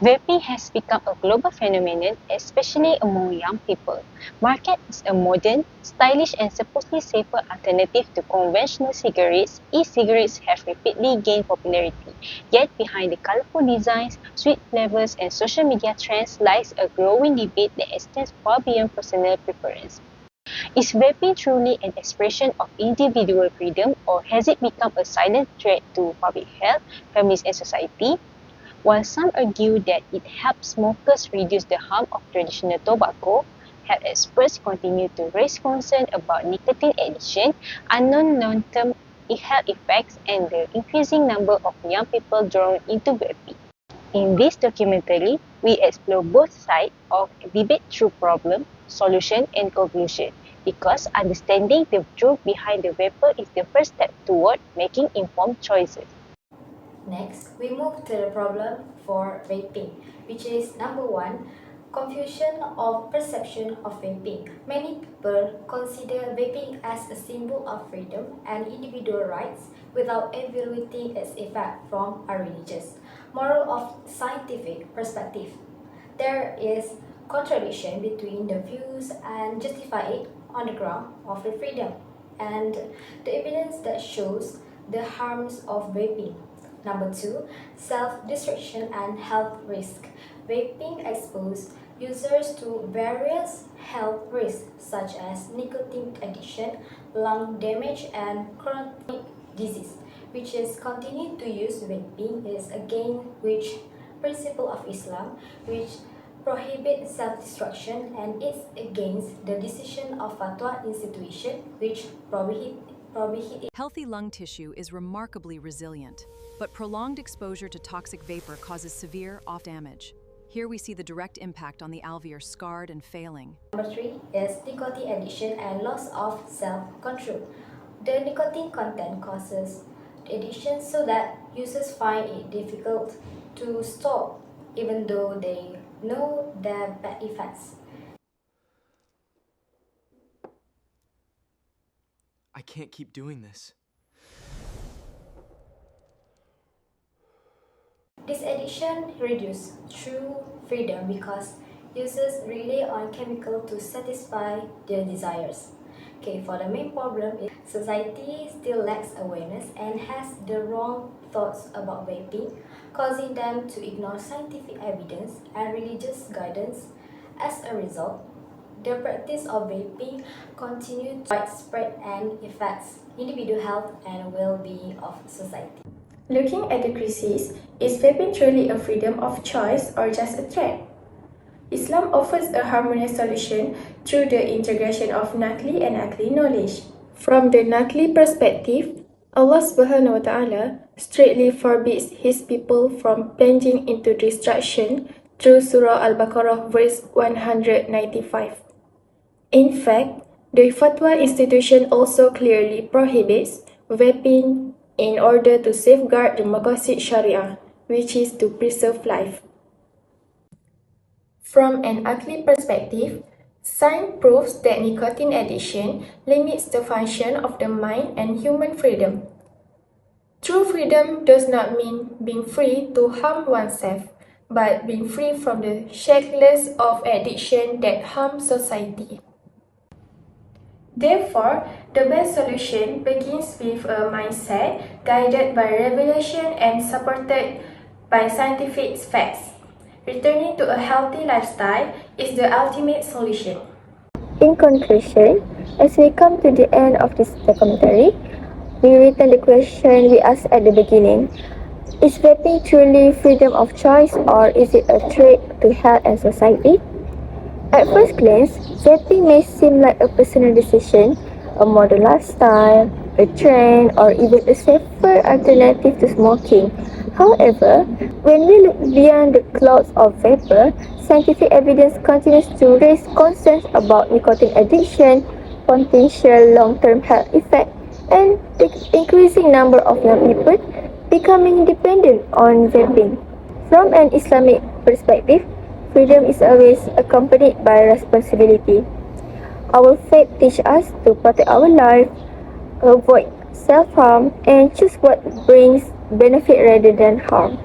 Vaping has become a global phenomenon, especially among young people. Marketed as a modern, stylish and supposedly safer alternative to conventional cigarettes, e-cigarettes have rapidly gained popularity. Yet behind the colorful designs, sweet flavors and social media trends lies a growing debate that extends far beyond personal preference. Is vaping truly an expression of individual freedom, or has it become a silent threat to public health, families and society? While some argue that it helps smokers reduce the harm of traditional tobacco, health experts continue to raise concern about nicotine addiction, unknown long-term health effects, and the increasing number of young people drawn into vaping. In this documentary, we explore both sides of a debate through problem, solution, and conclusion, because understanding the truth behind the vapor is the first step toward making informed choices. Next, we move to the problem for vaping, which is number one, confusion of perception of vaping. Many people consider vaping as a symbol of freedom and individual rights without evaluating its effect from a religious, moral, or scientific perspective. There is contradiction between the views and justify it on the ground of the freedom and the evidence that shows the harms of vaping. Number two, self-destruction and health risk. Vaping exposes users to various health risks such as nicotine addiction, lung damage, and chronic disease, which is continue to use vaping is against which principle of Islam, which prohibit self-destruction, and it's against the decision of fatwa institution which prohibit it. Healthy lung tissue is remarkably resilient, but prolonged exposure to toxic vapor causes severe off damage. Here we see the direct impact on the alveoli scarred and failing. Number three is nicotine addiction and loss of self-control. The nicotine content causes addiction so that users find it difficult to stop even though they know their bad effects. I can't keep doing this. This addiction reduces true freedom because users rely on chemical to satisfy their desires. Okay, for the main problem is society still lacks awareness and has the wrong thoughts about vaping, causing them to ignore scientific evidence and religious guidance. As a result, the practice of vaping continues to widespread and affects individual health and well-being of society. Looking at the crisis, is vaping truly a freedom of choice or just a threat? Islam offers a harmonious solution through the integration of Naqli and Aqli knowledge. From the Naqli perspective, Allah Subhanahu wa Ta'ala straightly forbids His people from plunging into destruction through Surah Al-Baqarah verse 195. In fact, the Fatwa institution also clearly prohibits vaping in order to safeguard the Maqasid Sharia, which is to preserve life. From an ugly perspective, science proves that nicotine addiction limits the function of the mind and human freedom. True freedom does not mean being free to harm oneself, but being free from the shackles of addiction that harm society. Therefore, the best solution begins with a mindset guided by revelation and supported by scientific facts. Returning to a healthy lifestyle is the ultimate solution. In conclusion, as we come to the end of this documentary, we return the question we asked at the beginning. Is vaping truly freedom of choice, or is it a threat to health and society? At first glance, vaping may seem like a personal decision, a modern lifestyle, a trend, or even a safer alternative to smoking. However, when we look beyond the clouds of vapor, scientific evidence continues to raise concerns about nicotine addiction, potential long-term health effects, and the increasing number of young people becoming dependent on vaping. From an Islamic perspective, freedom is always accompanied by responsibility. Our faith teaches us to protect our life, avoid self-harm, and choose what brings benefit rather than harm.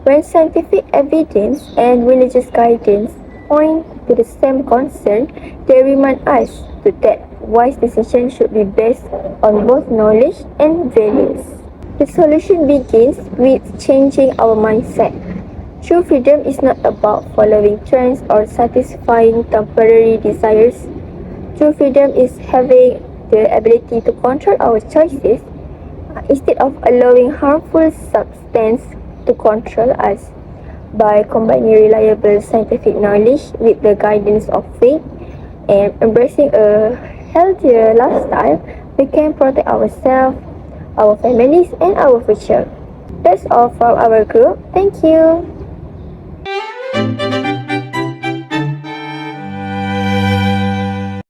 When scientific evidence and religious guidance point to the same concern, they remind us that wise decisions should be based on both knowledge and values. The solution begins with changing our mindset. True freedom is not about following trends or satisfying temporary desires. True freedom is having the ability to control our choices instead of allowing harmful substance to control us. By combining reliable scientific knowledge with the guidance of faith and embracing a healthier lifestyle, we can protect ourselves, our families, and our future. That's all from our group. Thank you.